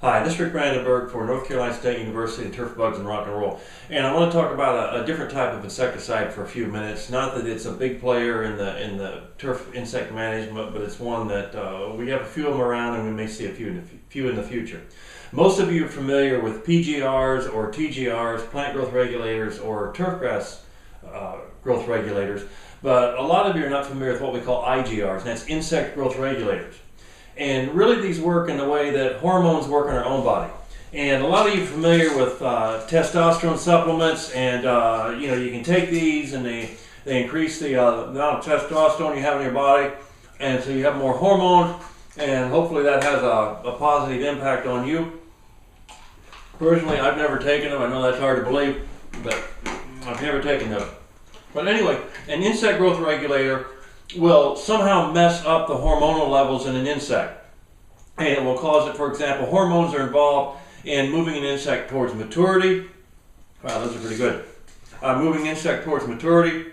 Hi, this is Rick Brandenburg for North Carolina State University and Turf Bugs and Rock and Roll. And I want to talk about a different type of insecticide for a few minutes. Not that it's a big player in the turf insect management, but it's one that we have a few of them around and we may see a few in the future. Most of you are familiar with PGRs or TGRs, plant growth regulators, or turfgrass growth regulators, but a lot of you are not familiar with what we call IGRs, and that's insect growth regulators. And really these work in the way that hormones work in our own body. And a lot of you are familiar with testosterone supplements, and you can take these and they increase the amount of testosterone you have in your body, and so you have more hormones, and hopefully that has a positive impact on you. Personally, I've never taken them. I know that's hard to believe, but I've never taken them. But anyway, an insect growth regulator will somehow mess up the hormonal levels in an insect. And it will cause it, for example, hormones are involved in moving an insect towards maturity. Wow, those are pretty good. Moving an insect towards maturity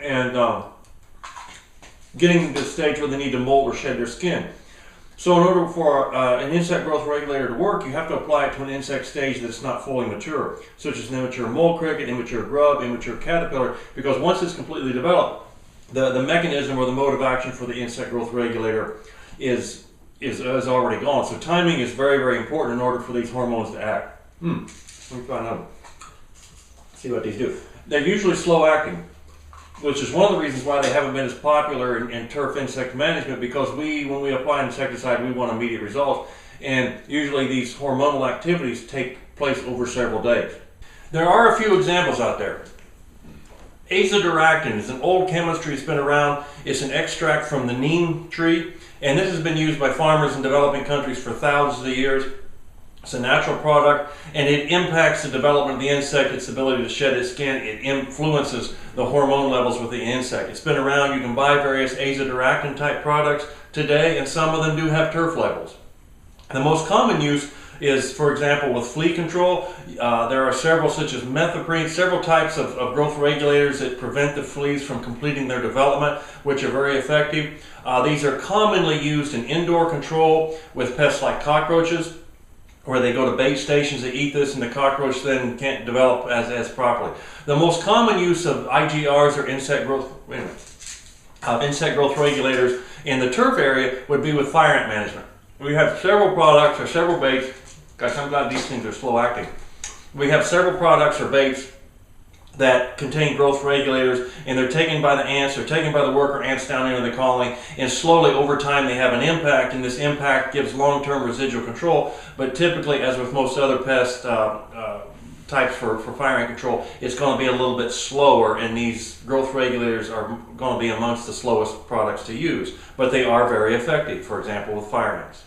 and getting to the stage where they need to molt or shed their skin. So in order for an insect growth regulator to work, you have to apply it to an insect stage that's not fully mature, such as an immature mole cricket, immature grub, immature caterpillar, because once it's completely developed, the mechanism or the mode of action for the insect growth regulator is already gone. So timing is very, very important in order for these hormones to act. Let me find out. See what these do. They're usually slow acting, which is one of the reasons why they haven't been as popular in turf insect management, because when we apply an insecticide, we want immediate results. And usually these hormonal activities take place over several days. There are a few examples out there. Azadirachtin is an old chemistry that's been around. It's an extract from the neem tree, and this has been used by farmers in developing countries for thousands of years. It's a natural product, and it impacts the development of the insect, its ability to shed its skin. It influences the hormone levels with the insect. It's been around. You can buy various azadirachtin type products today, and some of them do have turf labels. The most common use is, for example, with flea control. There are several, such as methoprene, several types of growth regulators that prevent the fleas from completing their development, which are very effective. These are commonly used in indoor control with pests like cockroaches, where they go to bait stations, they eat this, and the cockroach then can't develop as properly. The most common use of IGRs or insect growth regulators in the turf area would be with fire ant management. We have several products or several baits. Gosh, I'm glad these things are slow acting. We have several products or baits that contain growth regulators, and they're taken by the ants, they're taken by the worker ants down there in the colony, and slowly over time they have an impact, and this impact gives long-term residual control. But typically, as with most other pest types for fire ant control, it's going to be a little bit slower, and these growth regulators are going to be amongst the slowest products to use, but they are very effective, for example, with fire ants.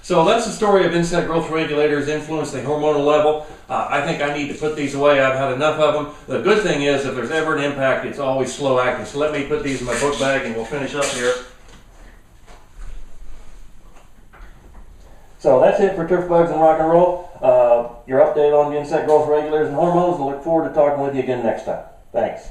So that's the story of insect growth regulators influence the hormonal level. I think I need to put these away. I've had enough of them. The good thing is, if there's ever an impact, it's always slow acting. So let me put these in my book bag and we'll finish up here. So that's it for Turf Bugs and Rock and Roll. Your update on the insect growth regulators and hormones. I look forward to talking with you again next time. Thanks.